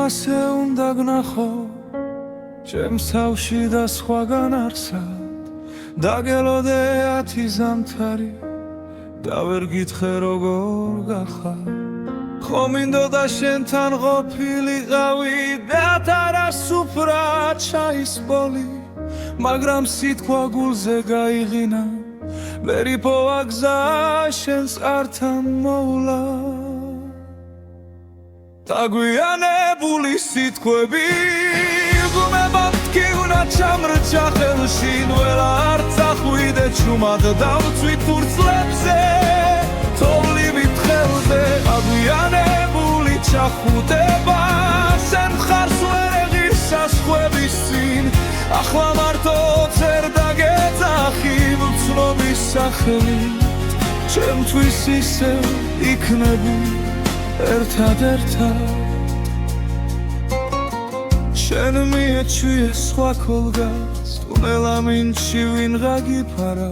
ასე უნდა გნახო ჩემს თავში და სხვაგან არსად დაგელოდე 10 ზამთარი და ვერ გითხრე როგორ გახარ ხო მინდოდა შენთან ყოფილიყავი და თარასუფრად ჩაისპოლი მაგრამ სიტყვა გულზე გაიღინა ვერ იპოვა გზა შენს ართან მოვლა დაგვიანებული სიტყვები გუმებად კი უნდა ჩამრჩა ხელში ნველა არ წახვიდე ჩუმად დავწვით ფურცლებზე თოვლივით ხელზე დაგვიანებული ჩახუტება შენ მხარს ვერ ეღირს საზღვრების წინ ახლა მარტო წერ დაგეძახი ვცნობის სახელით ჩემთვის ისევ იქნები ერთად შენ მიეჩვიე სხვა ქოლგას ტუნელა მინჩი ვინღა გიფარა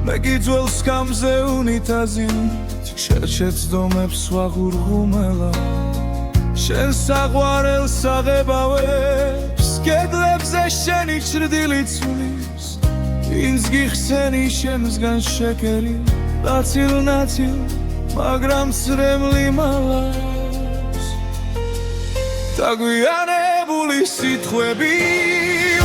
მე გიძველ სკამზე უნიტაზით შეჩეცდომებს ვაღურღუმელა შენ საყვარელს აღებავებს კედლებზე შენი ჩრდილი ცვლის ვინც გიხსენი შემსგან შეკერი ნაცილ მაგრამ წრემლი მალავს დაგვიანებული სიტყვები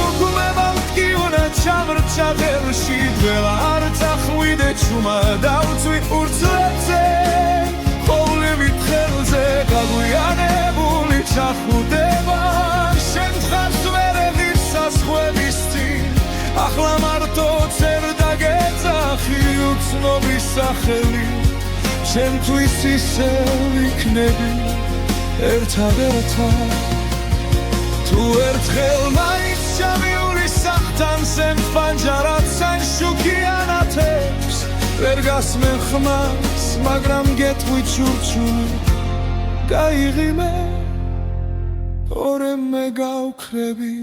უგუმებად კი უნდა ჩამრჩა ხელში დველა არ წახვიდე ჩუმა დავწვი ფურცლებზე თოვლივით ხელზე დაგვიანებული ჩახუტება შენ მხარს ვერ ეღირს საზღვრების წინ ახლა მარტო წერ დაგეძახი უცნობის სახელით ჩემთვის ისევ იქნები ერთად თუ ერთხელ მაინც ჩამიური სახთან სემ პანჯარად სან შუქიანათებს ვერ გასმენ ხმას მაგრამ გეტყვი ჩურჩული გაიღიმე ორემ მე გავქრები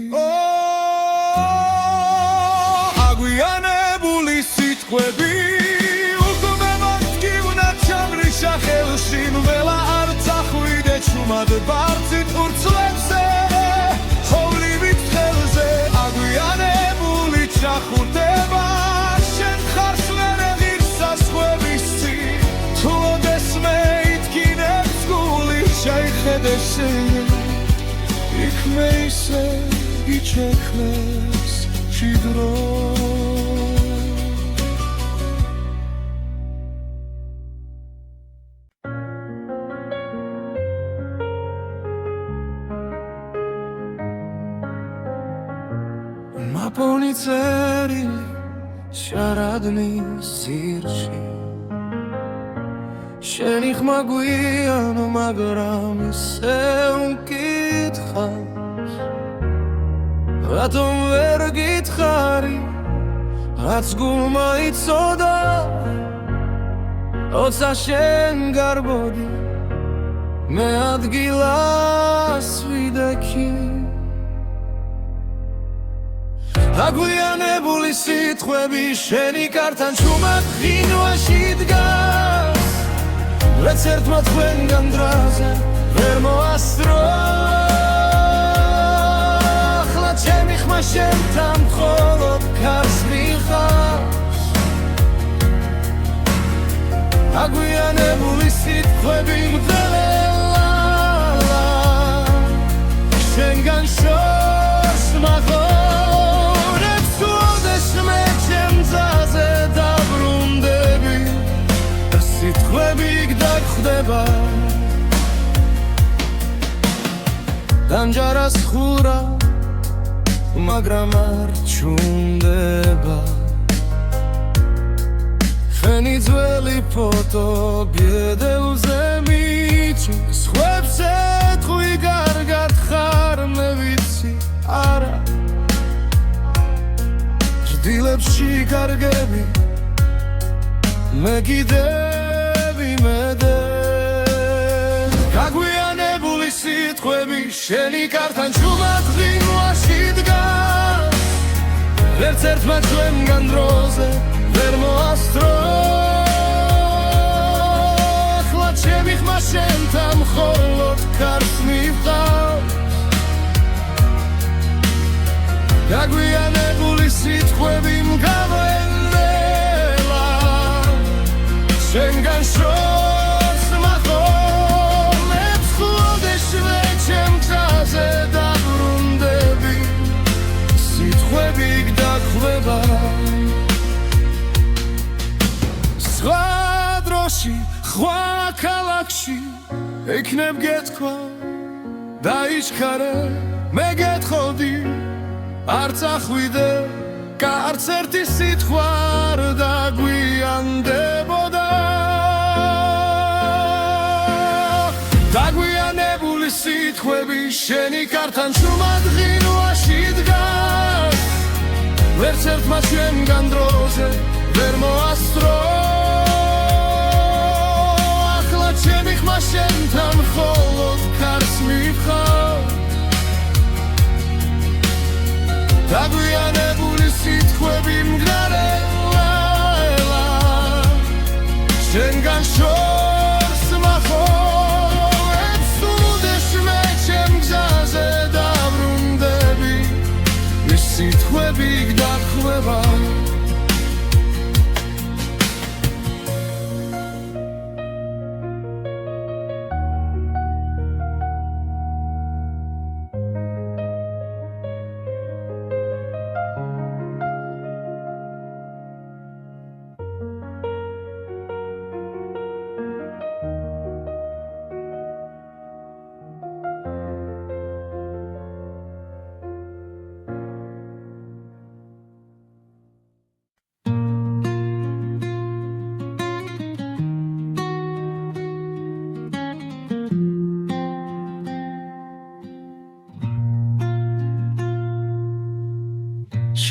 აგვიანებული სიტყვები ხელში ნველა არ წახვიდე ჩუმად ბարձით ფურცლებზე თოვლივით ხელზე აგვიანებული ჩახუტება შენ მხარს ვერ ეღირს საზღვრების წინ თუ ოდეს მე ითქინებს გული შეიხედე შენ იქ მე ისე იჩექლეს ჭიდრო მაპონი წერილი შარადნის ძირში შენი ხმა გვიანო მაგრამ ისევ მკითხავს რატომ ვერ გითხარი რაც გულმა იცოდა როცა შენ გარბოდი მე ადგილას ვიდექი დაგვიანებული სიტყვები შენი კართან ჩუმად ღინვაში დგას ვერც ერთმა თქვენგან დრაზე ვერ მოასწრო ახლა ჩემი ხმა შენთან მხოლოდ ქარს მიხავს დაგვიანებული სიტყვები მძელა შენგან შორს მაღლა გდაგხვდება დამჯარას ხურა მაგრამ არ ჩუნდება შენი ძველი ფოტო ბედელზე მიჩის ხვებს ეთხვი კარგად ხარ მე ვიცი არა ჭდილებში კარგები მე კიდევ იმედე გაგვიანებული სიტყვები შენი კართან ჩუმად ღინვაში დგას ვერც ერთმა ჩვენგან დროზე ვერ მოასწრო ახლა ჩემი ხმა შენთან მხოლოდ კარს მივყავს გაგვიანებული სიტყვები მგავენელა შენგან შორს მახოლებს ხლოდეშვე ჩემ გზაზე დაბრუნდები სიტყვები გდახვდება სხვა დროში სხვა ქალაქში ექნებ გეთქვა დაიჩქარე მე გეთხოვდი არ წახვიდე კარც ერთი სიტყვა არ დაგვიანდებოდა დაგვიანებული სიტყვები შენი კართან ჩუმად ღინვაში დგას ვერც ერთმა ჩვენგან დროზე ვერ მოასწრო ახლა ჩემი ხმა შენთან მხოლოდ კარს მივხავ დაგვიანებული სიტყვები მგრარელა შენგან შორს მახოლებს უდეშმე ჩემ გზაზე დაბრუნდები ის სიტყვები გდახვდება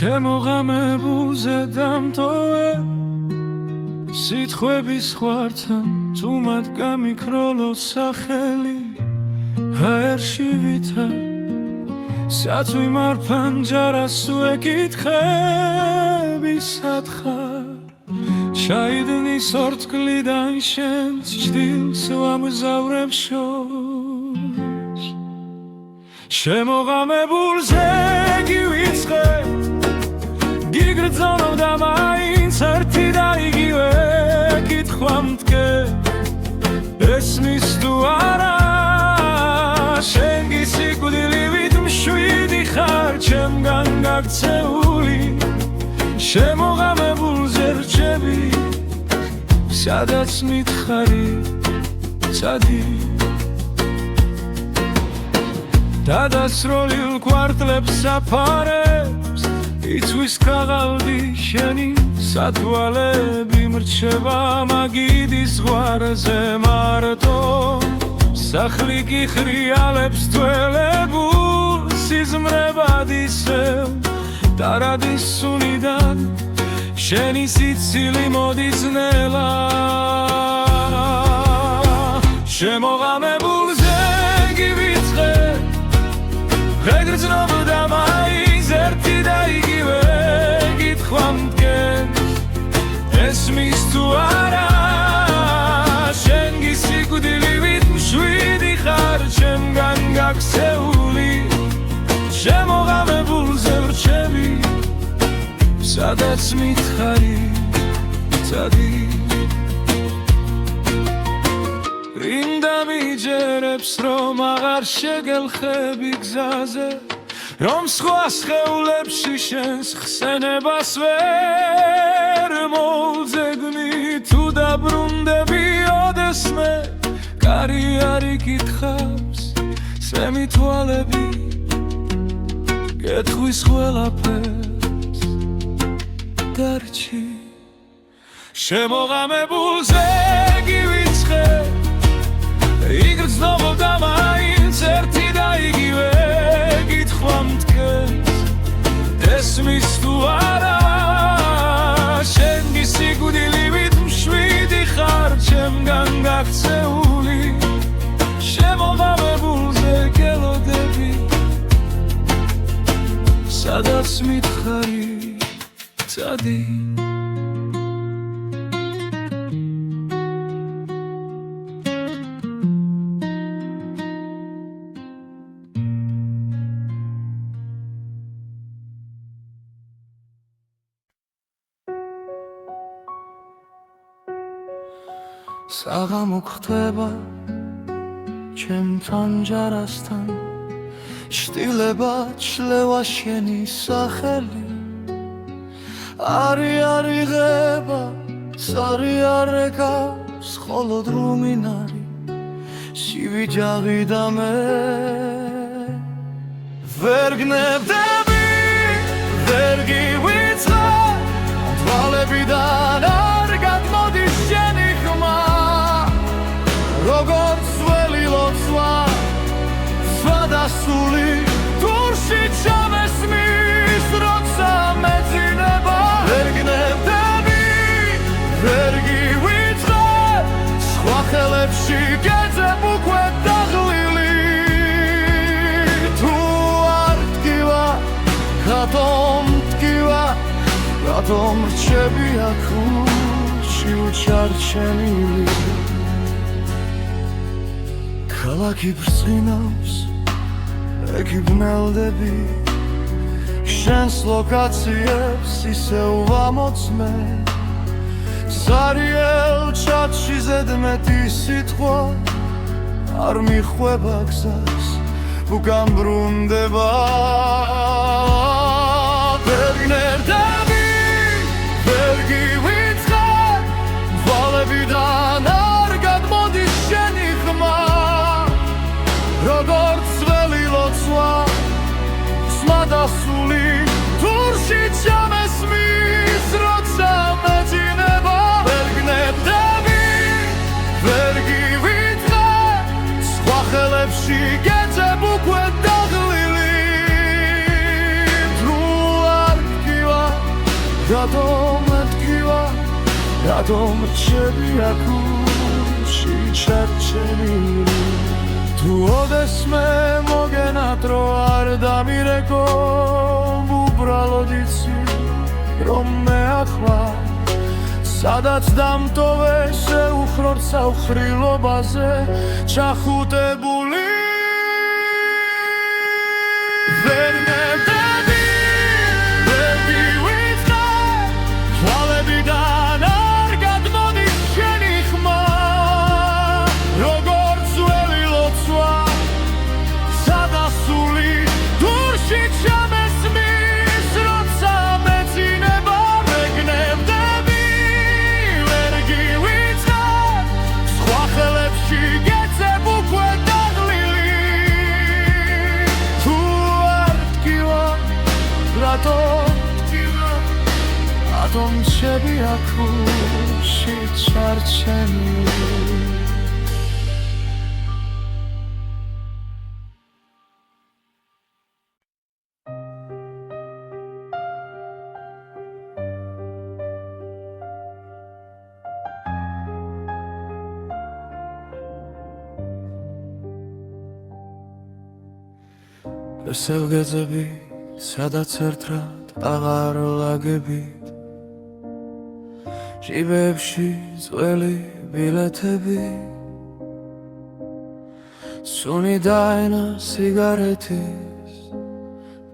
შემოღამებულზე დამტოვე სიტყვების ხვართან თუმად გამიქროლო სახელი ჰაერში ვითა სათვი მარფანჯარას უეკითხები სათხარ ჩაიდნის ორთქლიდან შენს ჭდილს ვამგზავრებ შორს შემოღამებულზე გივიწყე გიგრძნობდა მაინც ერთი და იგივე კითხვა მდგე ესმის თუ არა შენ გისიკვდილივით მშვიდი ხარ ჩემგან გაქცეული შემოღამებულზე რჩები სადაც მითხარი წადი დადასროლილ კვარტლებს საფარებს იცვის ქაღალდი შენი სათვალები მრჩება მაგიდის ზღვარზე მარტო სახლი კი ხრიალებს თველებულ სიზმრებად ისევ დარადის სუნიდან შენი სიცილი მოდის ნელა შემოღამებულზე გივიწყე ვეგრძნობდა მაინც ერთი და იგივე კითხვა მდგენს ესმის თუ არა შენ გისიკვდილივით მშვიდი ხარ ჩემგან გაქცეული შემოღამებულზე ვრჩები სადაც მითხარი წადი რინდა მიჯერებს რომ აღარ შეგელხები გზაზე რომ სხვა სხეულებში შენს ხსენებას ვერ მოუძებნი თუ დაბრუნდები ოდესმე კარი არ იკითხავს სემი თვალები გეტყვის ყველაფერს დარჩი შემოღამებულზე გივიწყე იგრძნობდა მაინც ერთი და იგივე კითხვა მდგენს ესმის თუ არა შენ გისიკვდილივით მშვიდი ხარ ჩემგან გაქცეული შემოღამებულზე გელოდები სადაც მითხარი წადი საღამო ხდება ჩემთან ჯარასთან შტილება ჩლევა შენი სახელი არი ღება სარი არეკავს ხოლო დრუმინარი სივიჯაღი და მე ვერ გნებდები ვერ გივიწყე თვალებიდან არ გადმოდის შენი ხმა როგორც ველი ლოცვა სვადასული დურში ჩამესმის როცა მეძინება ვერ გნებდები ვერ გივიწყე სხვა ხელებში გეძებ უკვე დაღლილი თუ არ ტკივა რატომ ტკივა რატომ რჩები აქ ურჩი უჩარჩენილი ქალაქი ბრწყინავს ეკი ბნელდები შენს ლოკაციებს ისევ ვამოწმე სარიელ ჩათში ზედმეტი სიტყვა არ მიხვება გზას უკან ბრუნდება ვერ გნებდები ვერ გივიწყე თვალებიდან არ გადმოდის შენი ხმა როგორც ველი ლოცვა სმადასული დურში ჩამესმის როცა მეძინება ვერ გნებდები ვერ გივიწყე სხვა ხელებში გეძებ უკვე დაღლილი თუ არ ტკივა რატომ ტკივა რატომ რჩები აქ ურჩი ჩარჩენილი თუ ოდესმე მოგენატრო არ დამირეკო უბრალოდ იცი რომ მე ახლა სადაც დამტოვე შეუხრორ საუხრილობაზე ჩახუტებული ვერ გნებდები ვერ გივიწყე თვალებიდან არ გადმოდის შენი ხმა როგორც ველი ლოცვა სადასული დურში ჩამესმის როცა მეძინება ვერ გნებდები ვერ გივიწყე სხვა ხელებში გეძებ უკვე დაღლილი თუ არ ტკივა რატომ ტკივა რატომ რჩები აქ ურჩი ჩარჩენილი ესევ გეძები სადაც ერთად აღარ ლაგებით ჟიბებში წველი ბილეთები სუნი დაენა სიგარეთის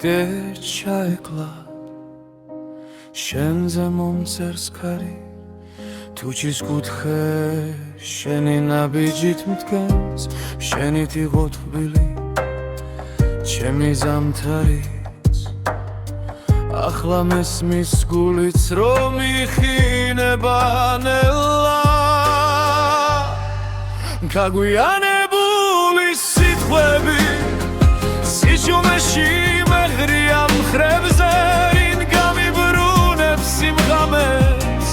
გერჩაეკლა შენზე მომწერს ქარი თუჩის კუთხე შენი ნაბიჯით მდგენს შენით იყო თბილი ჩემი ზამთარიც ახლა მესმის გულიც რომ იხინება ნელა გაგვიანებული სიტყვები სიჩუმეში მეღრია მხრებზე რინ გამიბრუნებს სიმღამეს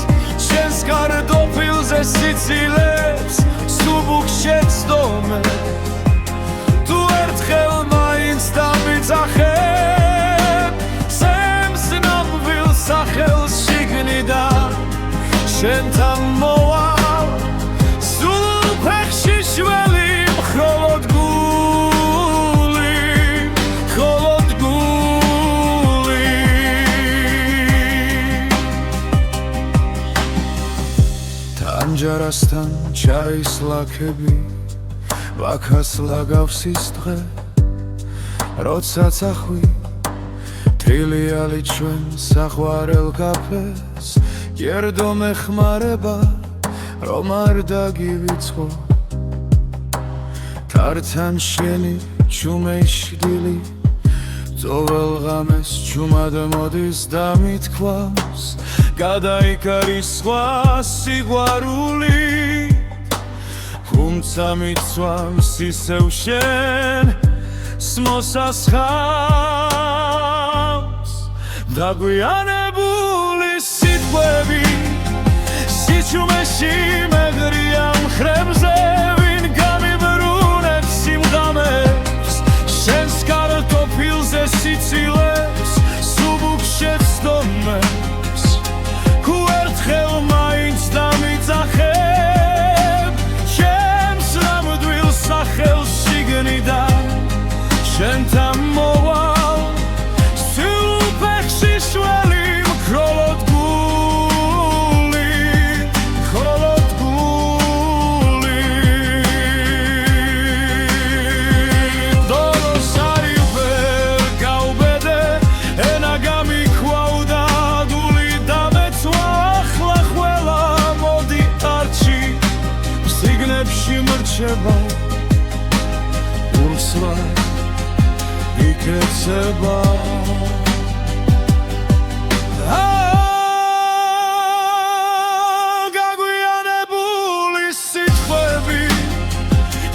შენს კარტოფილზე სიცილებს სუბუქ შეცდომე თუ ერთხელ მაინც დამიწახებ სემს ნამვილ სახელს შიგნიდან შენთან მოვალ სულ ფეხში შველი მხოლოდ გული თანჯარასთან ჩაის ლაქები ვაქას ლაგავს ის დღე როდესაც ახვი თრილიალი ჩვენ საყვარელ კაფეს გერდო მეხმარება რომ არ დაგივიწყო თართან შენი ჩუმეშდილი ძოվել ღამეს ჩუმად მოდის და მithქვავს გადაიკარის სხვა სიყვარული თუმცა მიცვამს ისევ შენ მოსასხამს დაგვიანებული სიტყვები სიჩუმეში მეგრია მხრებზე ვინ გამიბრუნებს სიმღამებს შენს კარტოფილზე სიცილეს სუბუქშეთ სტომებს თუ ერთხელ მაინც დამიძახებ ჩემს ნამდვილ სახელს შიგნიდან შენთან მოვალ სულფექსი შველი მქროლოდ გული მქროლოდ გული დოროს არი ვერ გავბედე ენა გამიქვავდა დული დამეცვა ახლა ყველა მოდი არჩი სიგნებში მრჩება ურსლა იქეცება გაგვიანებული სიტყვები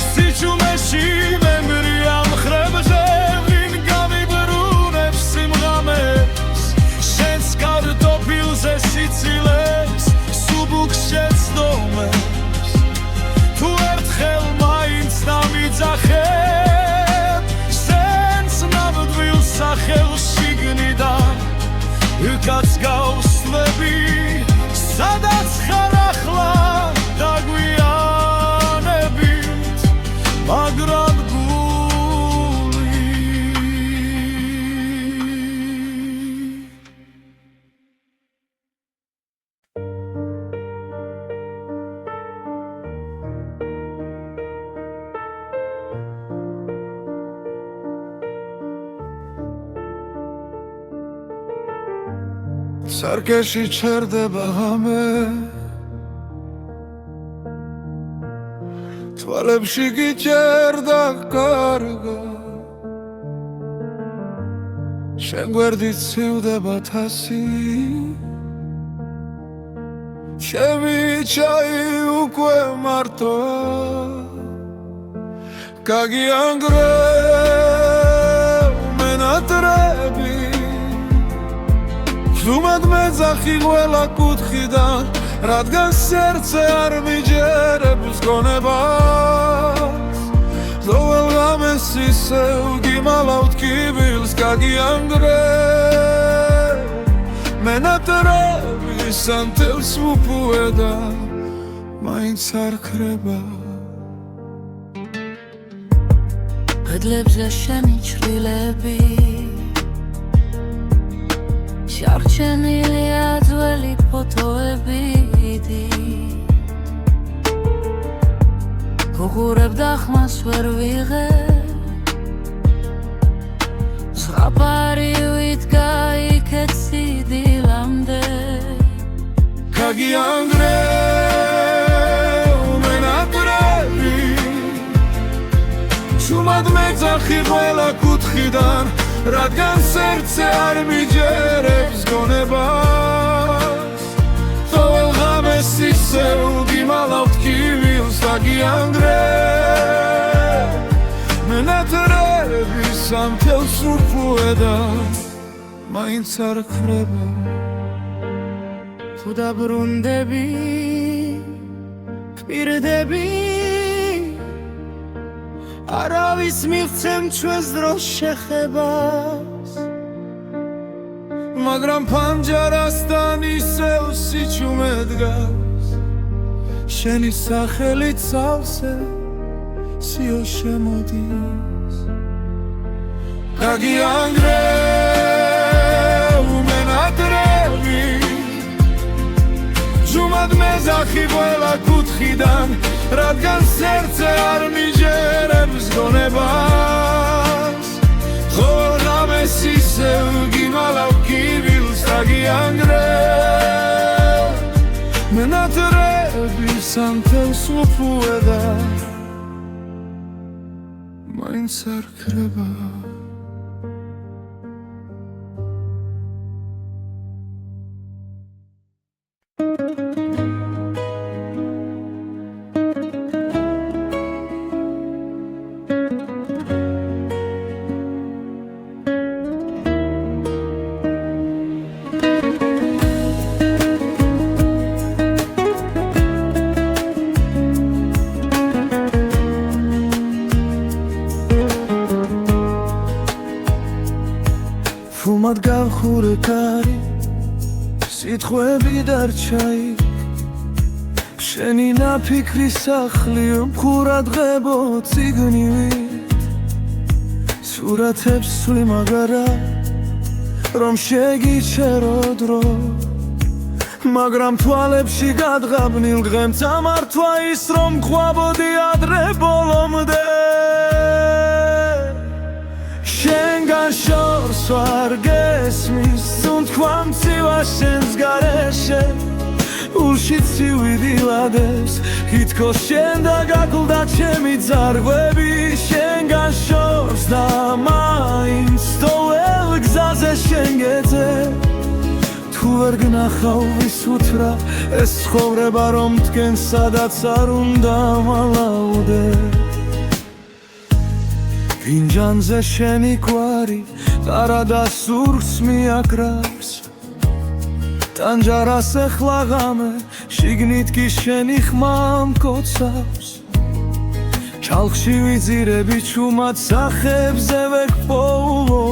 სიჩუმეში მემრია მხრებზე ვინ გამიბრუნებს სიმღამებს შენს კარტოფილზე სიცილეს სუბუქშეთ სტომებს თუ ერთხელ მაინც დამიძახებ სახელს შიგნიდან უკაც გავსვლები სადაც ხარ ახლა დაგვიანებით მაგრამ გული სარკეში ჩერდება ღამე თვალებში გიჭერდა კარგა შენ გვერდით ცივდება თასი ჩემი ჩაი უკვე მარტოა გაგიანგრევ მენატრები ზუმად მეძახი ყველა კუთხიდან რადგან სერце არ მიჯერებს გონებას ზოვალ ღამეს ისევ გიმალავთ კიბილს გაგიანგრევ მენატრები სანთელს უპუედა მაინც არ ქრება კედლებზე შენი ჩრდილები შარჩენილია ძველი ფოტოები გუღურებ დახმას ვერ ვიღებ ზღაპარი ვიდგა იქეთ სიდილამდე გაგიანგრევ მენატრები ჩუმად მეძახი ყველა კუთხიდან რადგან სერце არ მიჯერებს გონებას თოვალ ღამეს ისევ გიმალავთ კიბილს გაგიანგრევ მენატრები სანთელს უპუედა მაინც არ ქრება თუ დაბრუნდები გვპირდები არავის მივცემ ჩვენს დროს შეხებას მაგრამ ფანჯარასთან ისევ სიჩუმე დგას შენი სახელით სავსე სიო შემოდის გაგიანგრევ მენატრები ჟუმად მეძახი ყველა კუთხიდან რადგან სერце არ მიჯერებს გონებას ხოლ ღამეს ისევ გიმალავ კიბილს გაგიანგრევ მენატრები ჭარბის ანთელს უფუედა მაინც არ ქრება ფუმად გავხურე კარი სიტყვები დარჩაი შენი ნაფიქრი სახლი მხურადღებო ციგნივით სურათებს სვი მაგარა რომ შეგიჩერო დრო მაგრამ თვალებში გადღაბნილ დღემ წამართვა ის რომ ყვაბოდი ადრე ბოლომდე შენგან შორს ვარ გესმის სუნთქვა მცივა შენს გარეშე ულში ცივიდილადეს ითქოს შენ და გაკლდა ჩემი ძარღვები შენგან შორს და მაინც თოელ გზაზე შენ გეძე თუ ვერ გნახავ ვისუთრა ეს ცხოვრება რომ თქვენ სადაც არ უნდა მალავდე ფინჯანზე შენი გვარი ყარა და სურს მიაკრავს ტანჯარას ეხლა ღამე შიგნით კი შენი ხმა მკოცავს ჩალხში ვიძირები ჩუმად სახებზე ვეკპოულო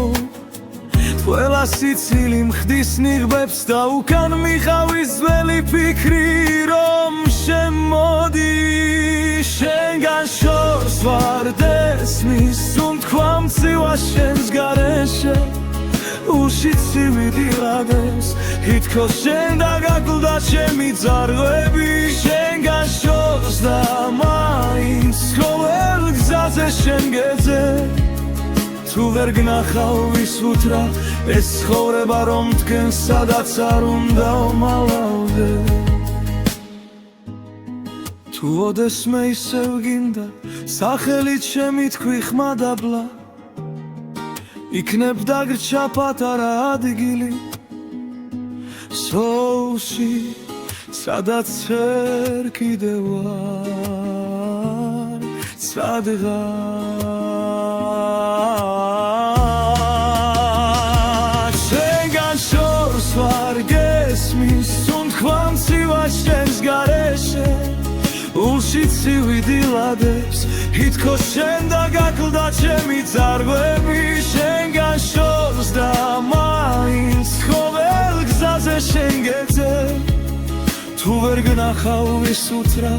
ყველა სიცილი მხდის ნიღბებს და უკან მიყავის ძველი ფიქრი რომ შემოდი შენგან შორს ვარ დესმის სუნთქვა მცივა შენს გარეშე ულში ცივიდილადეს ითქოს შენ და გაკლდა ჩემი ძარღვები შენგან შორს და მაინც ყოველ გზაზე შენ გეძე თუ ვერ გნახავ ვისუთრა ეს ცხოვრება რომ თქვენ სადაც არ უნდა მალავდე თუ ოდესმე ისევ გინდა სახელით შემითქვი ხმა დაბლა იქნებ დაგრჩა პატარა ადგილი სოუსი სადაც ვერ კიდევ ვარ სადღაც შენგან შორს ვარ გესმის სუნთქვა მცივა შენს გარეშე ულში ცივიდილადეს ითქოს შენ და გაკლდა ჩემი ძარღვები შენგან შორს და მაინც ყოველ გზაზე შენ გეძე თუ ვერ გნახავ ვისუთრა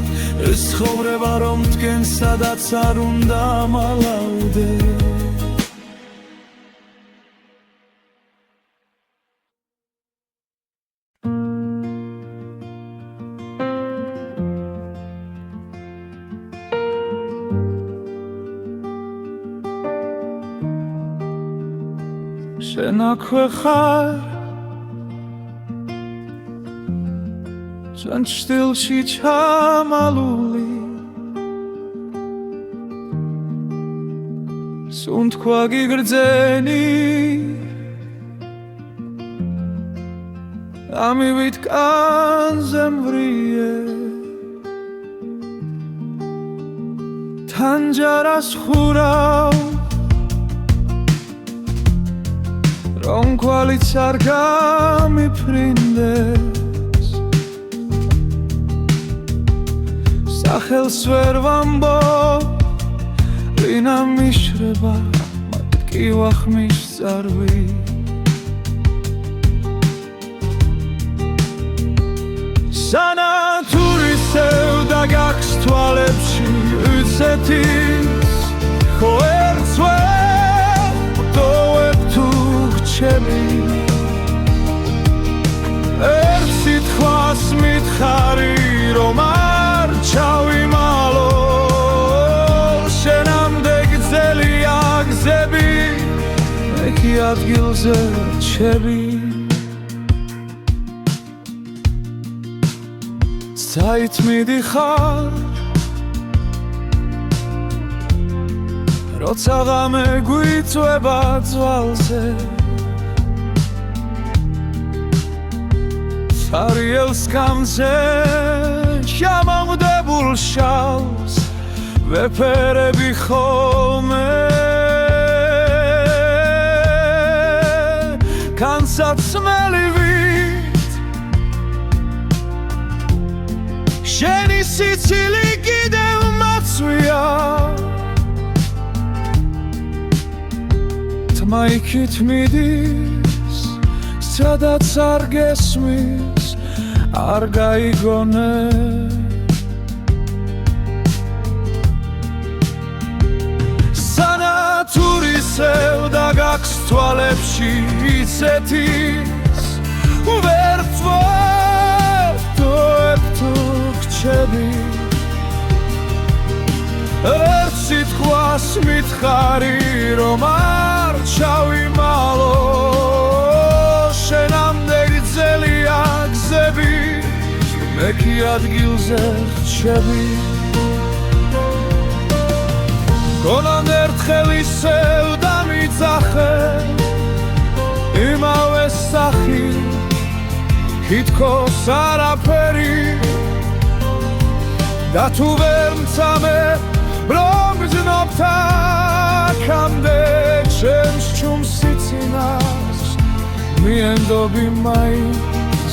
ეს ცხოვრება რომ თქვენ სადაც არ უნდა მალავდე შენ აქვე ხარ ჩვენ ჩრდილში ჩამალული სუნთქვა გიგრძენი ამივით კანზე მვრიე თანჯარას ხურავ რომ კვალიც არ გამიფრინდეს სახელს ვერ ვამბობ ვინა მიშრება მათ კი ვახმის წარვი სანათურისევ და გაქვს თვალებში უცეთის ხო ერთს ვერ ვტოვებ თუ გრჩები ერთ სიტყვას მითხარი რომ არ ჩავიმალო შენამდე გძელია გზები მე კი ადგილზე რჩები საით მიდიხარ როცა ღამე გვიწვება ძვალზე სარიელს გამზე შემამდებულ შალს ვეფერები ხოლმე განსაცმელივით შენი სიცილი კიდევ მაცვია თმა იქით მიდის სადაც არ გესმის არ გაიგონე სანათურისევ და გაქვს თვალებში იცეთის ვერთვებ თუ გჩები ერთ სიტყვას მითხარი რომ არ ჩავიმალო შენამდე გრძელია გზები მე კი ადგილზე რჩები გონან ერთხელ ისევ დამიძახე იმავე სახი თითქოს არაფერი და თუ ვერ მცამე რომ გრძნობ აქამდე ჩემს ჩუმს სიცინას მიენდობი მაინც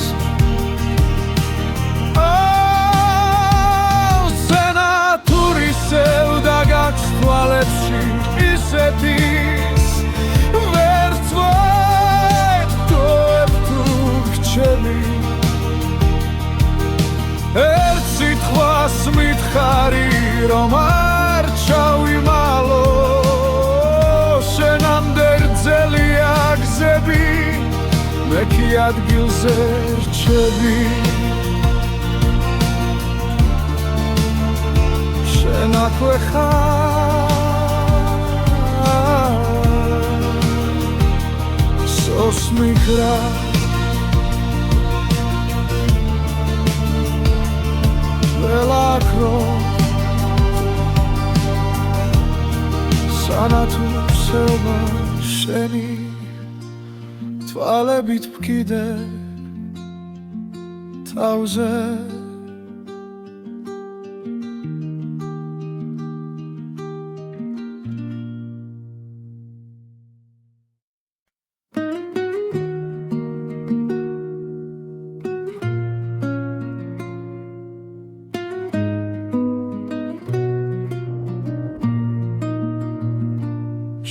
სენათურისევ და გაქვს თვალებში ისეთის ვერთვებ თუ გჩები ერთ სიტყვას მითხარი რომ არ ჩავიმალო შენამდე გრძელია გზები მე კი ადგილზე რჩები შენ აქვე ხარ სოს მიგრა ველაქრო სანათურისევა შენი თვალებით ვკიდე თავზე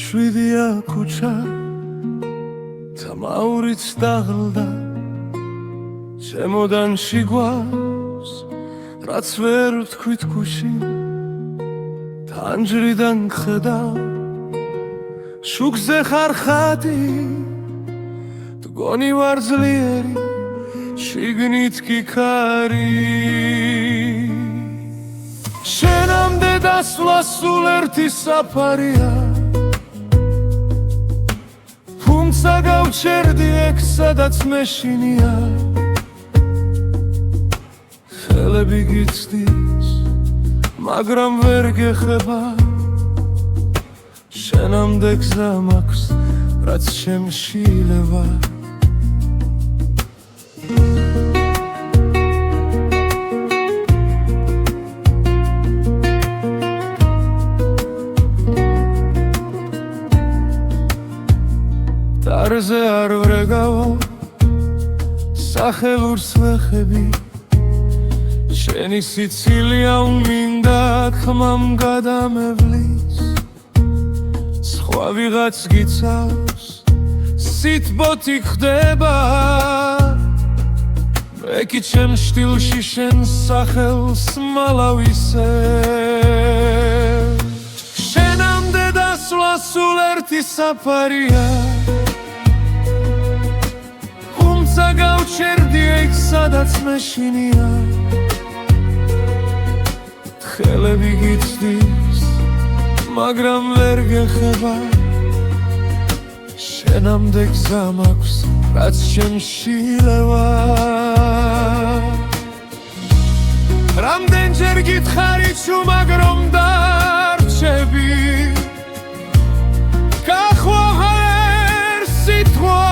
შვიდია ქუჩა თამაურიც დაღლდა შემოდან შიგვას რაც ვერ ვთქვით ქუში თანჯრიდან გხედავ შუქზე ხარ ხატი მგონი ვარ ძლიერი შიგნით კი ქარი შენამდე დასვლა სულ ერთი საფარია თუმცა გავჩერდი ეგ სადაც მეშინია ხელები გიცდის მაგრამ ვერ გეხება შენამდე გზა მაქვს რაც შემშილება დარზე არ ვრეგავო სახელურს ვეხები შენი სიცილია უმინდა ხმამ გადამევლის სხვა ვიღაც გიცავს სიტბოთი ხდება მე კი ჩემს შტილში შენ სახელს მალავისე შენამდე დასვლა სულ ერთი საფარია გავჩერდი ეგ სადაც მეშინია ხელები გიცდის მაგრამ ვერ გეხება შენამდე გზა მაქვს რაც შემშილება რამდენჯერ გითხარი ჩუმად რომ დარჩები გახვა ვერ სიტყვა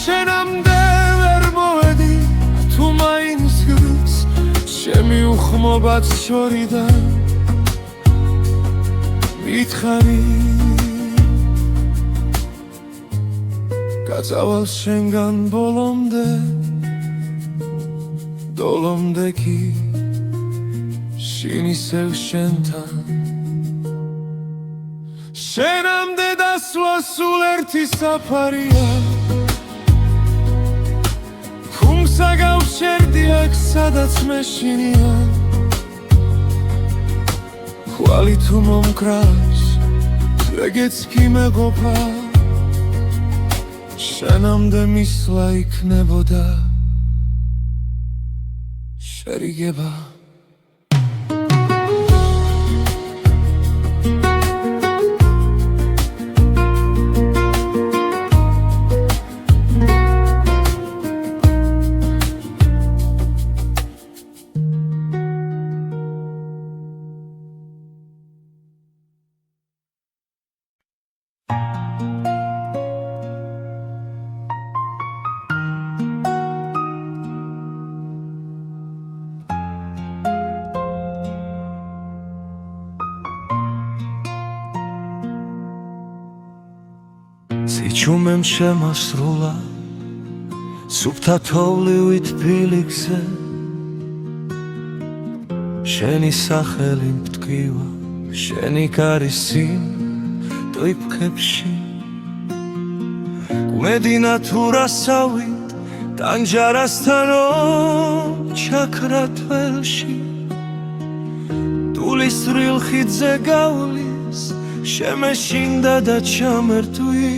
შენამდე ვერ მოვედი თუ მაინც გრს ჩემი უხმობაც შორიდან მითხარი გაწავალ შენგან ბოლომდე დოლომდე კი შინ ისევ შენთან შენამდე დასვლა სულ ერთი საფარია ხუმსა გავშერდი აქ სადაც მეშინია ხვალი თუ მომკრავს ეგეც კი მეყოფა შენამდე მისვლა იქნებოდა შერიგება სიჩუმემ შემასრულა სუფთა თოვლივით ფილიქზე შენი სახელი მტკივა შენი კარისი ტვიფქებში გუმედინა თუ რასავით ტანჯარასთანო ჩაქრა თველში ტულისრილ ხიდზე გავლის შემეშინდა და ჩამერთვი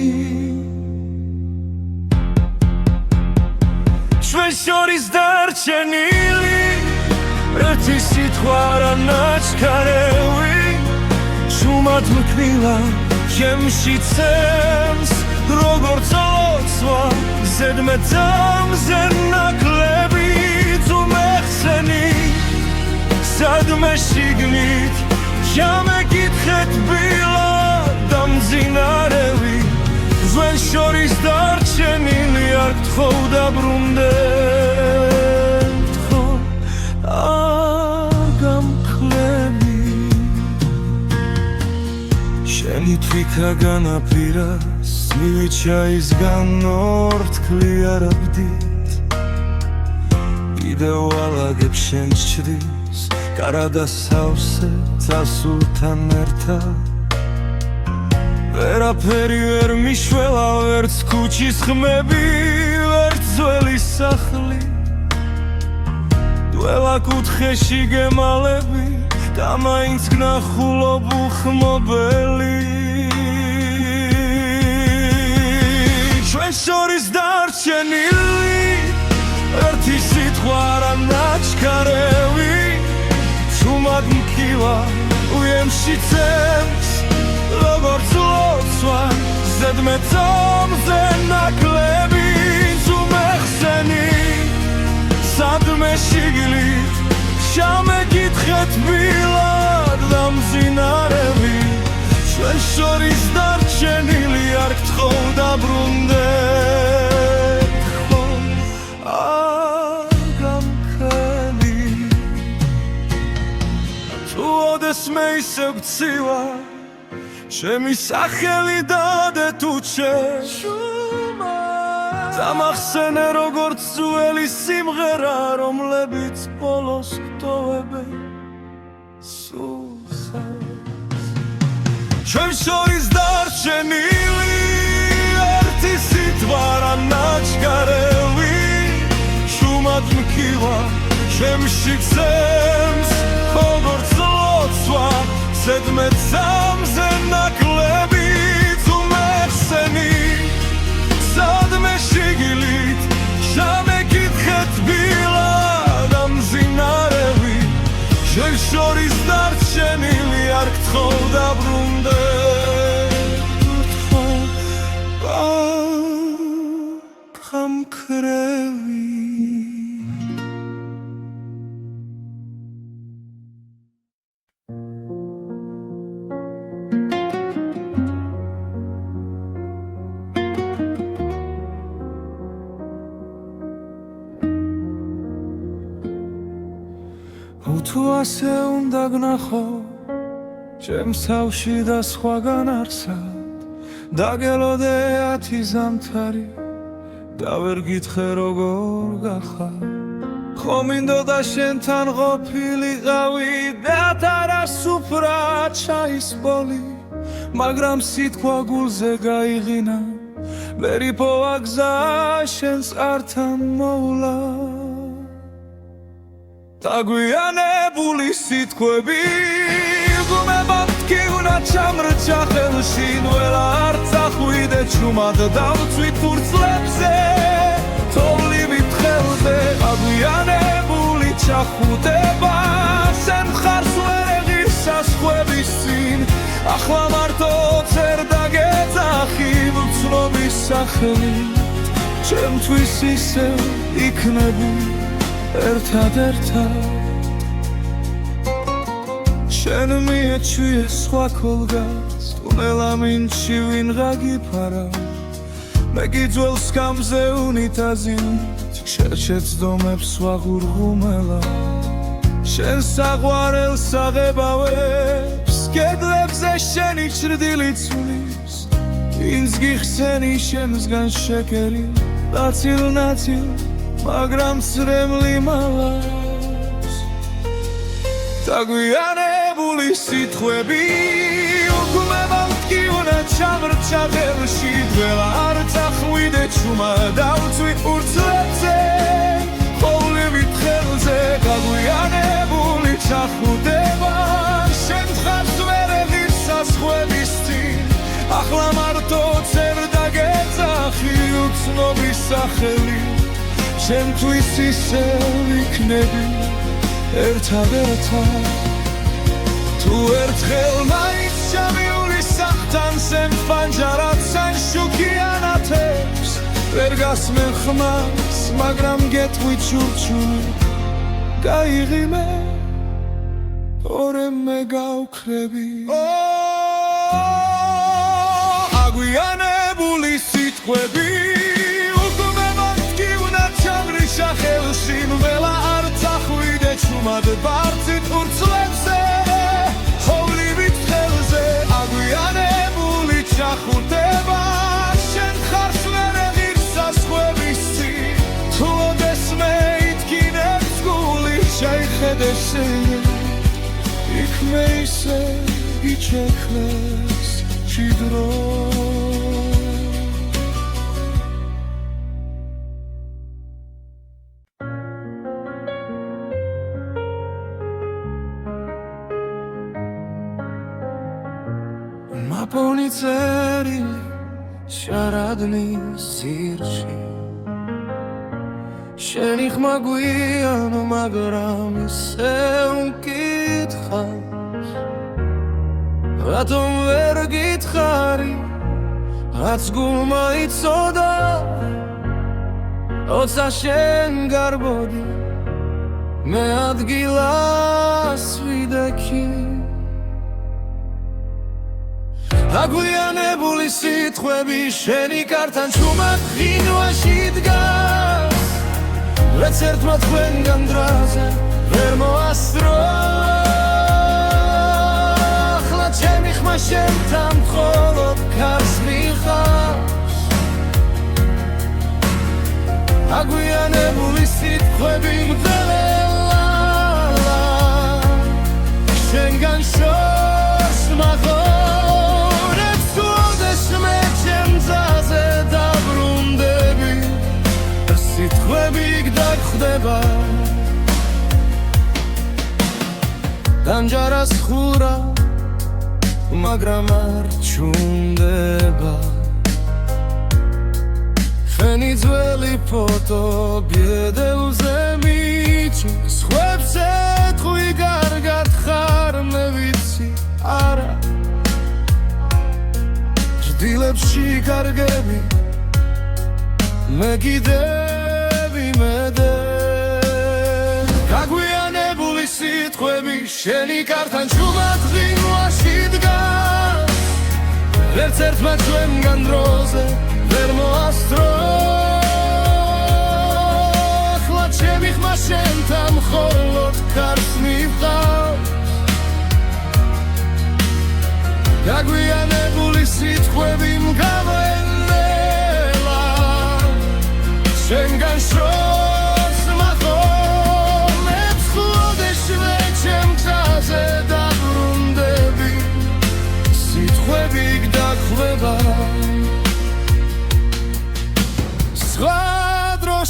ჩვენ შორის დარჩენილი ერთი სიტყვა რა ნაჩქარევი ჩუმად მკვილა ჩემში ცემს როგორც ლოცვა ზედმეტამზე ნაკლები თუ მეხსენი სადმე შიგნით ჩამეკითხეთ ბილად დამძინარევი ჩვენ შორის დარჩენილი არ გთხოვ დაბრუნდე გთხოვ არ გამკლები შენი თვითა განაპირას მივიჩაისგან ორთქლი არ აბდით კიდევ ალაგებ შენს ჩრდილს კარადა სავსე წასულთან ერთად ვერაფერი ვერ მიშველა ვერც ქუჩის ხმები ვერც ძველი სახლი დველა კუთხეში გემალები და მაინც გნახულობ უხმობელი ჩვენ შორის დარჩენილი ერთი სიტყვა რა ნაჩქარევი ჩუმად მკივა უემში ცემს როგორც ლოცვა ზედმეტამზე ნაკლები თუ მეხსენი სადმე შიგნით ჩამეკითხეთ ბილად დამძინარევი ჩვენ შორის დარჩენილი არ გთხოვ დაბრუნდე მე ისევ გცივა ჩემი სახელი დადე თუ ჩემ დამახსენე როგორც ძველი სიმღერა რომლებიც ბოლოს გტოვებენ სულსაც ჩვენ შორის დარჩენილი ერთი სიტყვა რა ნაჩქარევი ჩუმად მკივა ჩემში გზემს როგორც ლოცვა ზედმეტამზე ნაკლები თუ მეხსენი სადმე შიგნით ჩამეკითხეთ ბილად დამძინარევი ჩვენ შორის დარჩენილი არ გთხოვ დაბრუნდე გთხოვ გამქრევი თუ ასე უნდა გნახო ჩემს თავში და სხვაგან არსად დაგელოდე 10 ზამთარი და ვერ გითხრე როგორ გახარ ხომ მინდოდა შენთან ყოფილიყავი და არასუფრა ჩაის ბოლი მაგრამ სიტყვა გულზე გაიღინა ვერ იპოვა გზა შენს ართან მოვლა დაგვიანებული სიტყვები გუმებად კი უნდა ჩამრჩა ხელში ნველა არ წახვიდე ჩუმად დავწვით ფურცლებზე თოვლივით ხელზე დაგვიანებული ჩახუტება შენ ხარს ვერ ეღირს საზღვრების წინ ახლა მარტო წერ დაგეძახი უცნობის სახელით ჩემთვის ისევ იქნები ერთად შენ მიეჩვიე სხვა ქოლგას ტუნელა მინჩი ვინღა გიფარავ მე გიძველ სკამზე უნიტაზით შეჩეცდომებს ვაღურღუმელა შენ საყვარელს აღებავებს კედლებზე შენი ჩრდილი ცვლის ვინც გიხსენი შემსგან შეკერი ნაცილ მაგრამ სრემლი მალავს დაგვიანებული სიტყვები უგუმებად კი უნდა ჩამრჩა ხელში დველა არ წახვიდე ჩუმა დავწვი ფურცლებზე ხოვლივით ხელზე დაგვიანებული ჩახუტება შენ ხარს ვერ ეღირს საზღვრების წინ ახლა მარტო წერ დაგეძახი უცნობის სახელით ჩემთვის ისევ იქნები ერთად თუ ერთხელ მაინც ჩამიული სახთან სენ ფანჯარად სან შუქიანათებს ვერ გასმენ ხმას მაგრამ გეტყვი ჩურჩული გაიღიმე ორე მე გავქრები აგვიანებული სიტყვები ხელში ნველა არ წახვიდე ჩუმად ბარცით ფურცლებზე ხოვლივით ხელზე აგვიანებული ჩახუტება შენ ხარს ვერ ეღირს საზღვრების წინ თუ ოდეს მე ითქინებს გული შეიხედე შენ იქ მე ისე იჩექლეს ჭიდრო მაპონი წერილი შარადნის ძირში შენი ხმა გვიანო მაგრამ ისევ მკითხავს რატომ ვერ გითხარი რაც გულმა იცოდა როცა შენ გარბოდი მე ადგილას ვიდექი აგვიანებული სიტყვები შენი კართან ჩუმად ღინვაში დგას რაც ერთმა თქვენგან დრაზე ვერ მოასწრო ახლა ჩემი ხმა შენთან მხოლოდ ქარს მიხავს აგვიანებული სიტყვები მგდელელა შენგან შორს მაღო სიტყვები გდაგხვდება დამჯარას ხურა მაგრამ არ ჩუნდება ხენი ძველი ფოტო ბედელზე მიჩი სხვებს ეთყვი კარგად ხარ მე ვიცი არა ჭდილებში კარგები მე კიდევ იმედე გაგვიანებული სიტყვები შენი კართან ჩუმად ღინვაში დგას ვერც ერთმა ჩვენგან დროზე ვერ მოასწრო ახლა ჩემი ხმა შენთან მხოლოდ ქარს მივყავს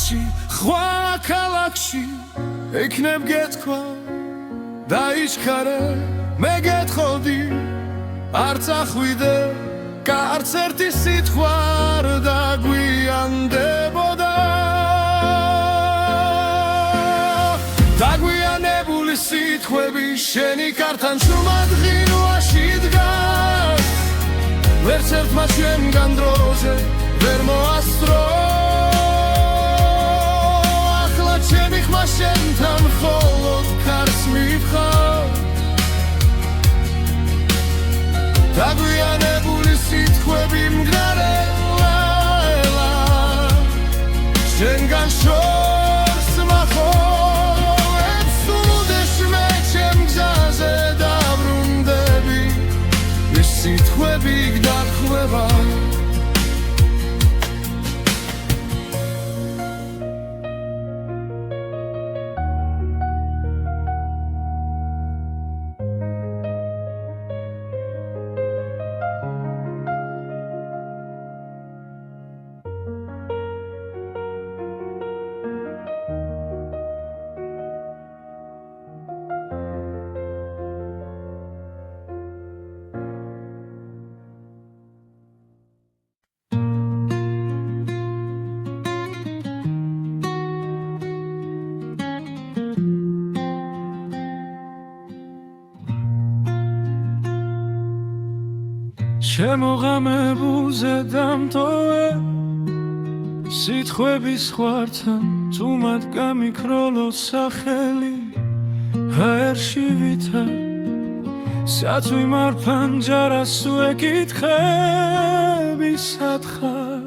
ქალაქში ხვა ქალაქში ეკნებ გეთქვა დაიჩქარე მე გეთხოვდი არ წახვიდე არც ერთი სიტყვა არ დაგვიანდებოდა დაგვიანებული სიტყვები შენი კართან შრომად ღირვაში დგას ვერც ერთმა ჩვენგან დროზე ვერ მოასწრო ახლა ჩემი ხმა შენთან მხოლოდ ქარს მივხარ დაგვიანებული სიტყვები მგრარე ლაელა შენგან შორს მახოლებს უდეშ მე ჩემ გზაზე დაბრუნდები ეს სიტყვები გდახვევა შემოღამებულზე დამტოვე სიტყვების ხვართან თუ მათ გამიქროლოს სახელი ჰაერში ვითა საწვი მარფანჯარას უეკითხები სათხარ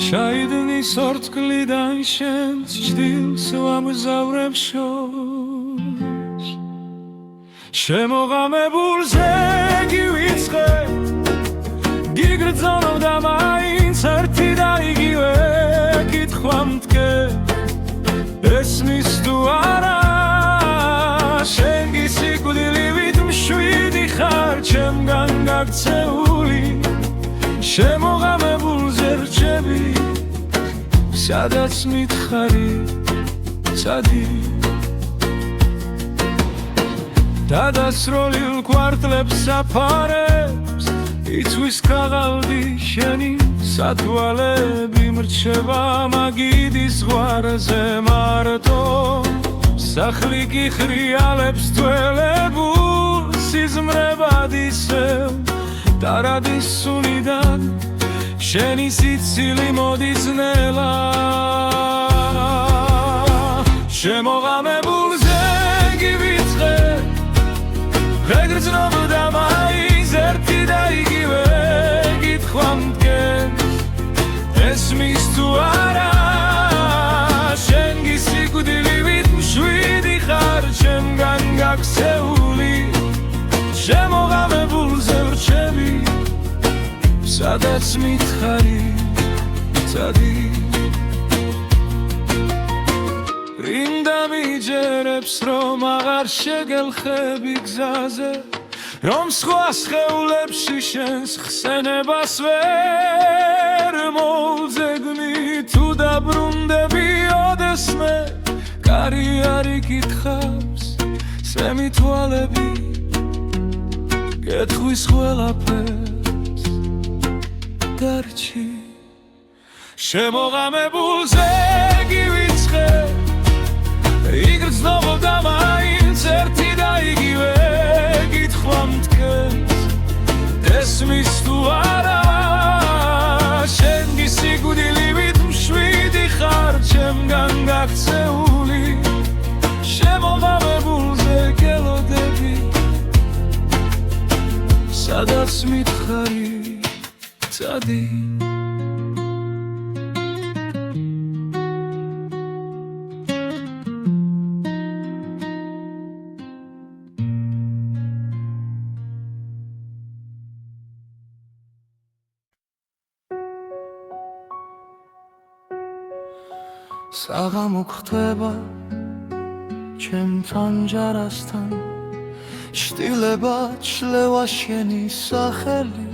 ჩაიდნის ორთქლიდან შენს ჭდილს ვამგზავრებ შორს შემოღამებულზე გივიწყე გიგრძნობ და მაინც ერთი და იგივე კითხვა მდგე ესმის თუ არა შენ გისიკვდილივით მშვიდი ხარ ჩემგან გაქცეული შემოღამებულზე რჩები სადაც მითხარი წადი დადასროლილ კვარტლებს საფარებს იწვის ქაღალდი შენი სათვალები მრჩება მაგიდის ზღვარზე მარტო სახლი გიხრიალებს თველებულ სიზმრებად ისევ დარადის სუნიდან შენი სიცილი მოდის ნელა შემოღამებულზე გივიწყე ვეგრძნობ და მაინც ერთი და იგივე კითხვა მდგენ ესმის თუ არა შენ გისიკვდილივით მშვიდი ხარ ჩემგან გაქცეული შემოღამებულზე ვრჩები სადაც მითხარი წადი რინდა მიჯერებს რომ აღარ შეგელხები გზაზე რომ სხვა სხეულებში შენს ხსენებას ვერ მოვძებნი თუ დაბრუნდები ოდესმე კარი არ იკითხავს სემი თვალები გეტყვის ყველაფერს დარჩი შემოღამებულზე გივიწყე იგრძნობ და მაინც ერთი და იგივე კითხვა მდგენს ესმის თუ არა შენ გისიკვდილივით მშვიდი ხარ ჩემგან გაქცეული შემოღამებულზე გელოდები სადაც მითხარი წადი საღამო ხვდება ჩემთან ჯარასთან შტილება ჩლევა შენი სახელი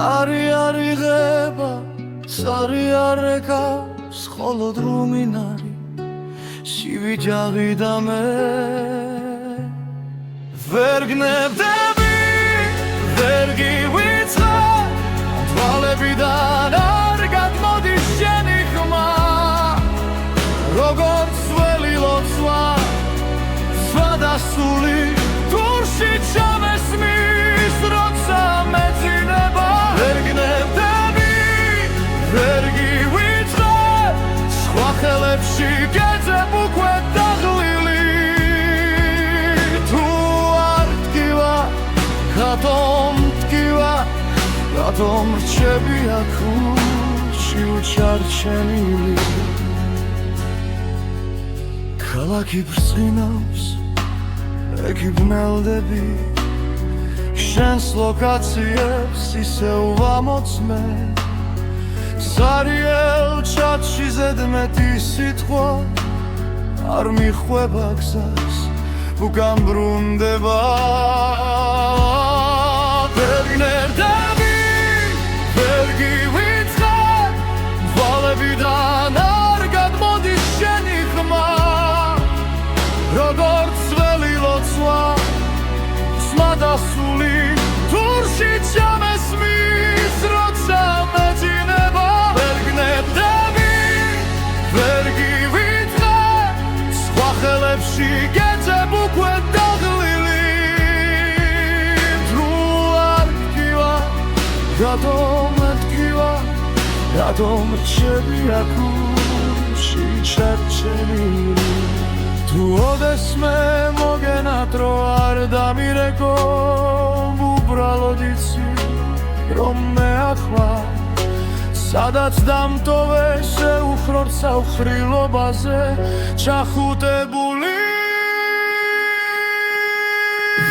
არი არიღება სარი არეკა მხოლოდ რუმინარი სივიჯაღი და მე ვერ გნებდები, ვერ გივიწყებ თვალებიდან არ გადმოდის შენი ხმა როგორც ძველი ლოცვა სხვადასული თურში ჩამესმის როცა მეძინება ვერ გნებდები, ვერ გივიწყებ სხვა ხელებში გეძებ უკვე დაღლილი თუ არ დგივა რატომ დგივა რატომ რჩები აქ ურჩი უჩარჩენილი ქალაქი ბრწყინავს ექი ბნელდები შენს ლოკაციებს ისევ ვამოწმე სარიელ ჩატში ზედმეტი სიტყვა არ მიხვება გზას უკან ბრუნდება ვერ გნებდები, ვერ გივიწყებ თვალებიდან არ გადმოდის შენი ხმა როგორც ძველი ლოცვა სმადასული თურში ჩამესმის როცა მეძინება ვერ გნებდები, ვერ გივიწყებ სხვა ხელებში გეძებ უკვე დაღლილი თუ არ დგივა რატომ დგივა რატომ რჩები აქ ურჩი ჩარჩენილი თუ ოდესმე მოგენათ რო არ დამირეკო უბრალოდ იცი რომ მე ახლა სადაც დამტოვე შეუხრორ საუხრილობაზე ჩახუტებული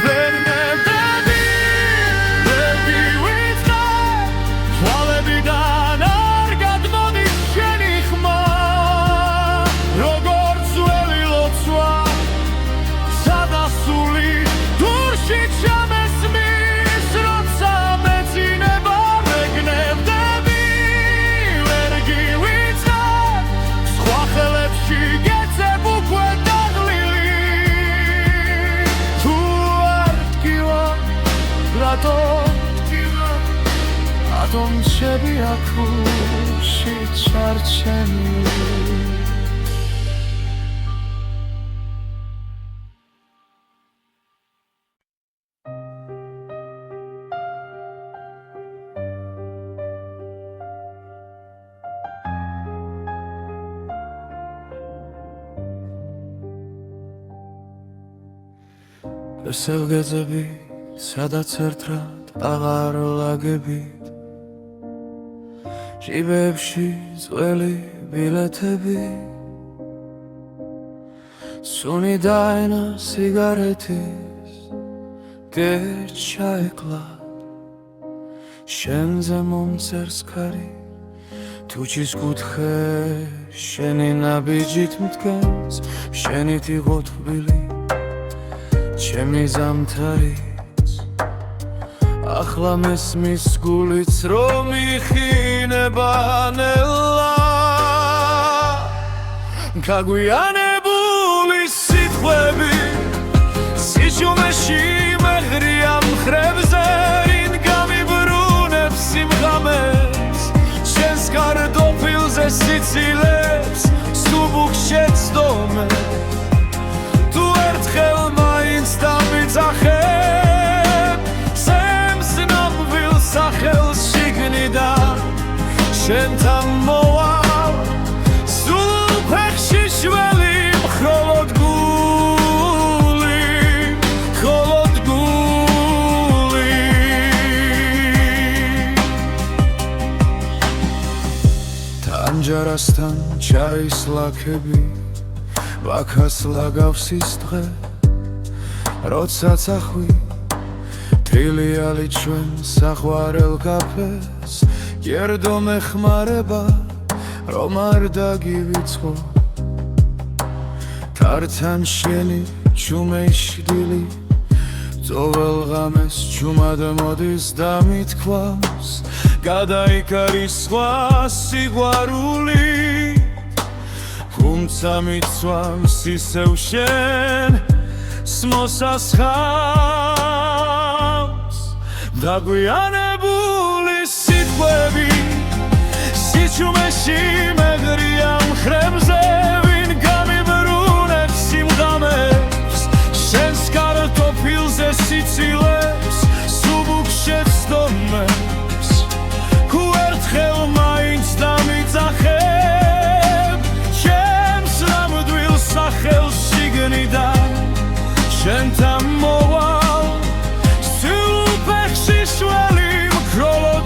ვერ გნებდები, ვერ გივიწყებ თვალებიდან არ გადმოდის შენი ხმა როგორც ძველი ლოცვა სადასული თურში ჩამესმის როცა მეძინება ვერ გნებდები, ვერ გივიწყებ სხვა ხელებში გეძებ უკვე დაღლილი თუ არ დგივა რატომ დგივა რატომ რჩები აქ ურჩი ჩარჩენილი ესევ გეძები სადაც ერთად აღარ ლაგებით ჟიბებში ძველი ბილეთები სუნი დაენა სიგარეთის გერჩაეკლა შენზე მომწერს ქარი თუჩის კუთხე შენი ნაბიჯით მდგენს შენით იყო თბილი ჩემი ზამთარიც ახლა მესმის გულიც რომ იხინება ნელა გაგვიანებული სიტყვები სიჩუმეში მეღრია მხრებზე რინ გამიბრუნებს სიმღამეს შენს კარტოფილზე სიცილებს სუბუქ შეცდომე თუ ერთხელ მაინც დამიძახებ სემს ნამვილ სახელს შიგნიდან შენთან მოვალ სულ ფეხში შველი მხოლოდ გული თანჯარასთან ჩაის ლაქები ვაქას ლაგავს ის დღე როცა წახვი თრილიალი ჩვენ საყვარელ კაფეს გერდო მეხმარება რომ არ დაგივიწყო თართან შენი ჩუმეშდილი ძოվել ღამეს ჩუმად მოდის და მithქვავს გადაიკარის სხვა სიყვარული თუმცა მიცვამს ისევ შენ მოსასხამს დაგვიანებული სიტყვები სიჩუმეში მეგრია მხრებზე ვინ გამიბრუნებს სიმღამებს შენს კარტოფილზე სიცილებს სუბუქ შეცდომებს უერთხელ მაინც დამიძახებ ჩემს ნამდვილ სახელს შიგნიდან შენთან მოვალ სულფეხში შველი მხოლოდ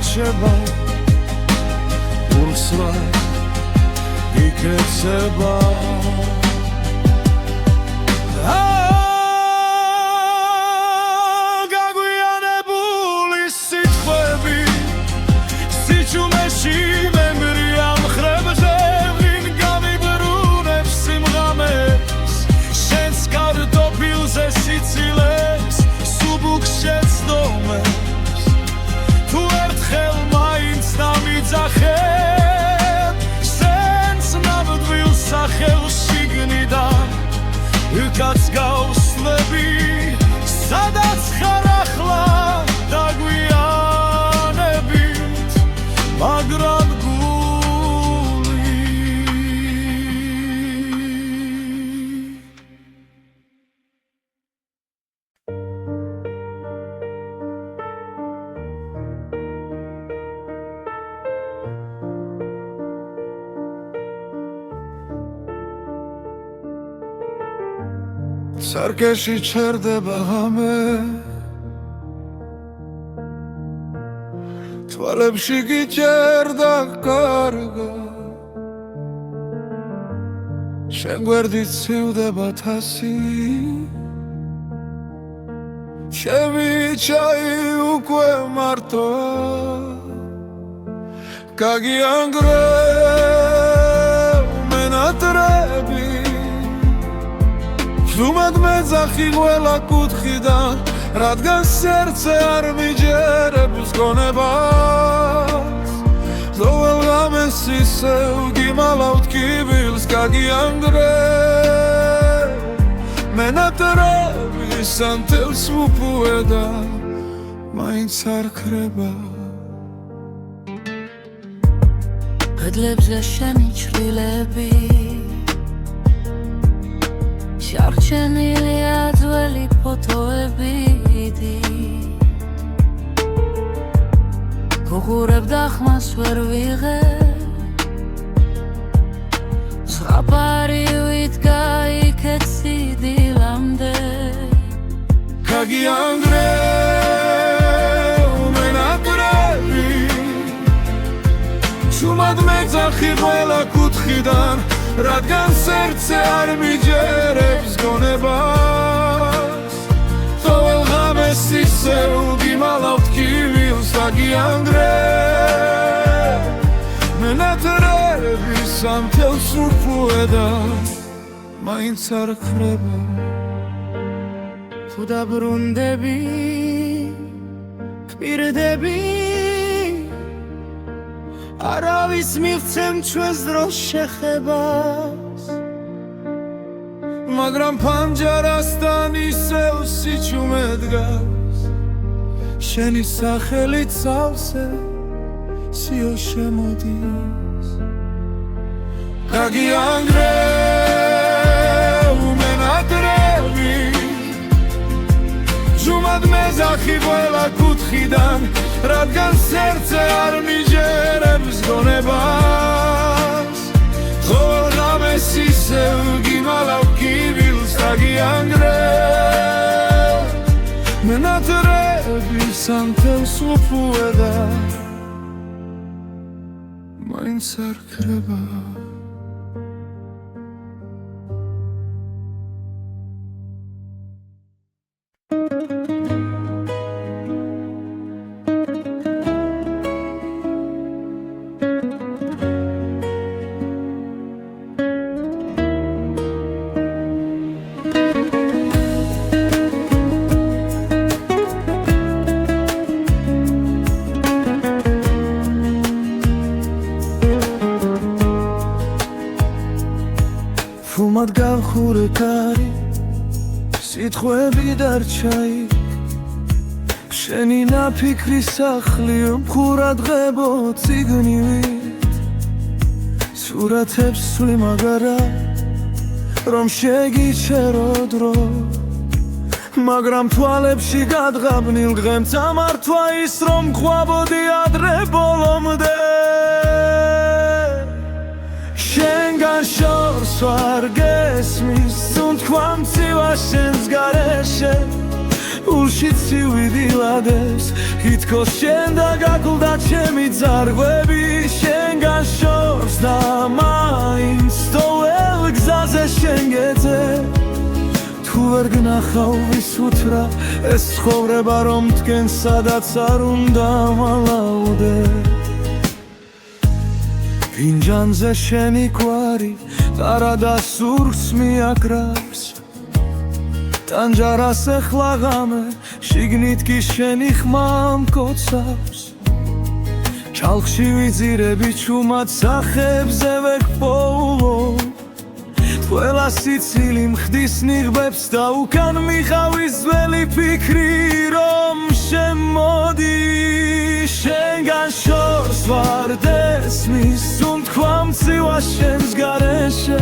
მრჩება ურსლა იქეცება გაგვიანებული სიტყვები სიჩუმეში მემრია მხრებზე ვინ გამიბრუნებს სიმღამებს შენს კარტოფილზე სიცილებს სუბუქ შეცდომებს ხელ მაინც დამიძახებ შენს ნამდვილ სახელს შიგნიდან ვიქაც გავსვლები სადაც ხარ ახლა დაგვიანებით მაგრამ სარკეში ჩერდება ღამე თვალებში გიჭერდა კარგა შენ გვერდით ცივდება თასი ჩემი ჩაი უკვე მარტოა გაგიანგრევ მენატრები ზუმად მეძახი ყველა კუთხიდან რადგან სერце არ მიჯერებს გონებას ზოვალ ღამეს ისევ გიმალავთ კიბილს გაგიანგრევ მენატრები სანთელს უპუედა მაინც არ ქრება კედლებზე შენი ჩრდილები შარჩენილია ძველი ფოტოები გუღურებ და ხმას ვერ ვიღებ ზღაპარი ვიდგა იქეთ სიდილამდე გაგიანგრევ მენატრები შუმად მეძახი ყველა კუთხიდან რადგან სერце არ მიჯერებს გონებას ყოველ ღამეს ისევ გიმალავთ კიბილს გაგიანგრევ მენატრები სანთელს უპუედა მაინც არ ქრება თუ დაბრუნდები გვპირდები არავის მივცემ ჩვენს დროს შეხებას მაგრამ ფანჯარასთან ისევ სიჩუმე დგას შენი სახელი წავსე სიო შემოდის გაგიანგრევ მენატრები ჟუმად მეძახი ყველა კუთხიდან რადგან სერце არ მიჯერებს გონებას ყოველ ღამეს ისევ გიმალავ კიბილს გაგიანგრევ მენატრები სანთელს უპუედა მაინც არ ქრება რიცხვები დარჩაი შენი ნაფიქრის სახლი მხურადღებო ციგნივი სურათებს სვი მაგარა რომ შეგიჩერო დრო მაგრამ თვალებში გადღაბნილ დღემ წამართვა ის რომ ყვაბოდი ადრე ბოლომდე შენგან შორს ვარ გესმის თუნთქვა მცივა შენს გარეშე ულში ცივი დილადებს ითქოს შენ და გაკლდა ჩემი ძარღვები შენგან შორს და მაინც თოელ გზაზე შენ გეძე თუ ვერ გნახავ ვისუთრა ეს ცხოვრება რომ დგენ სადაც არ უნდა მალავდე ფინჯანზე შენი გვარი ტარადა სურს მიაკრავს ტანჯარას ეხლაღამე შიგნით კი შენი ხმა მკოცავს ჩალხში ვიძირები ჩუმად სახებზე ვეკპოულო ყველა სიცილი მხდის ნიღბებს და უკან მიხავის ძველი ფიქრი რომ შემოდი შენგან შორს ვარ დესმის თუნთქვა მცივა შენს გარეშე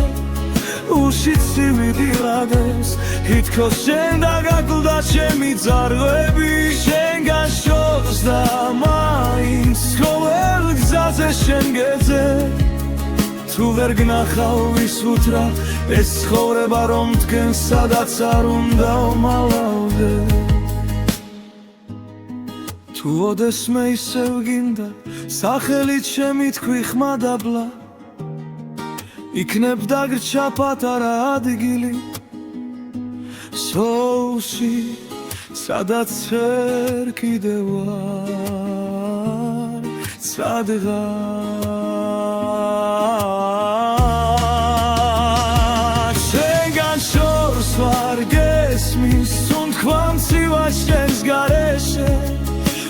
ულში ცივი დილადებს ითქოს შენ და გაკლდა ჩემი ძარღვები შენგან შორს და მაინც ყოველ გზაზე შენ გეძე თუ ვერ გნახავ ვისუთრა ეს ცხოვრება რომ დგენ სადაც არ უნდა მალავდე თუ ოდესმე ისევ გინდა სახელით შემითქვი ხმა დაბლა იქნებ დაგრჩა პატარა ადგილი სოუსი სადაც ვერ კიდევ ვარ სადღაც შენგან შორს ვარ გესმის თუნთქვა მცივა შენს გარეშე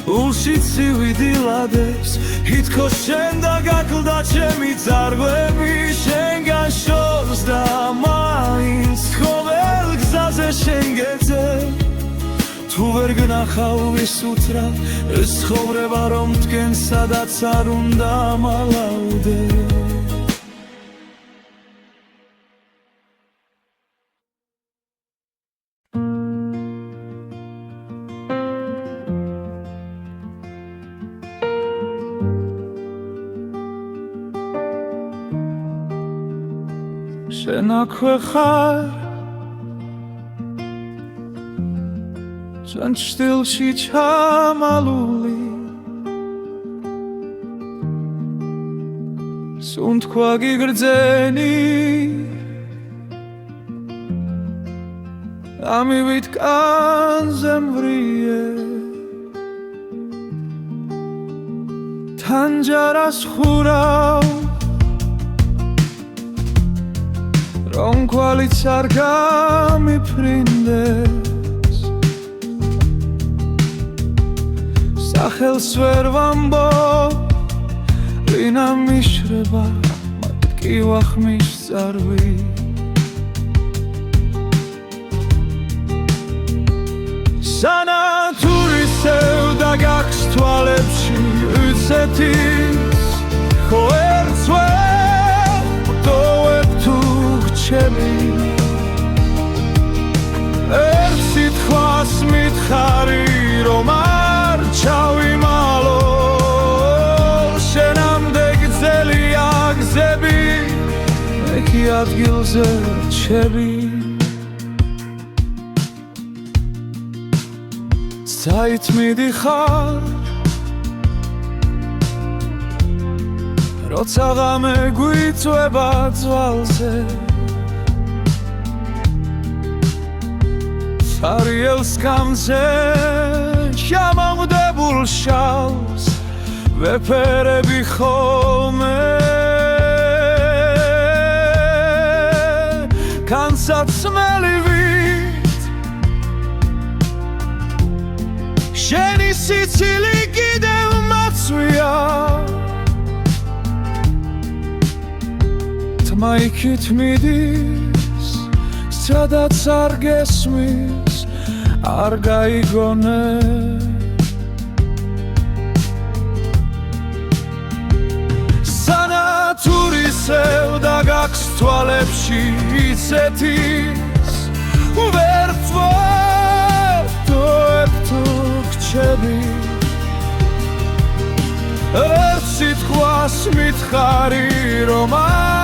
ულში ცივი დილადებს ითქოს შენ და გაკლდა ჩემი ძარღვები შენგან შორს და მაინც ყოველ გზაზე შენ გეძე თუ ვერ გნახავ ვისუთრა ეს ცხოვრება რომ დგენ სადაც არ უნდა მალავდე შენ აქვე ხარ ჩვენ ჩრდილში ჩამალული სუნთქვა გიგრძენი ამივით კანზე მვრიე თანჯარას ხურავ რომ კვალიც არ გამიფრინდეს სახელს ვერ ვამბობ ვინა მიშრება მათ კი ვახმის წარვი სანათურისევ და გახს თვალებში უცეთის ხო ერთს ვერ ვტოვებ თუ გრჩები ერთ სიტყვას მითხარი რომ არ ჩავიმალო შენამდე გძელია გზები მე კი ადგილზე რჩები საით მიდიხარ როცა ღამე გვიწვება ძვალზე სარიელ სკამზე შემომდებულ შალს ვეფერები ხოლმე განსაცმელივით შენი სიცილი კიდევ მაცვია თმა იქით მიდის ვისაც არ გესმის არ გაიგონე სანათურისევ და გაქვს თვალებში იცეთის ვერ ვთვეთო გრჩები ერთ სიტყვას მითხარი რომ არ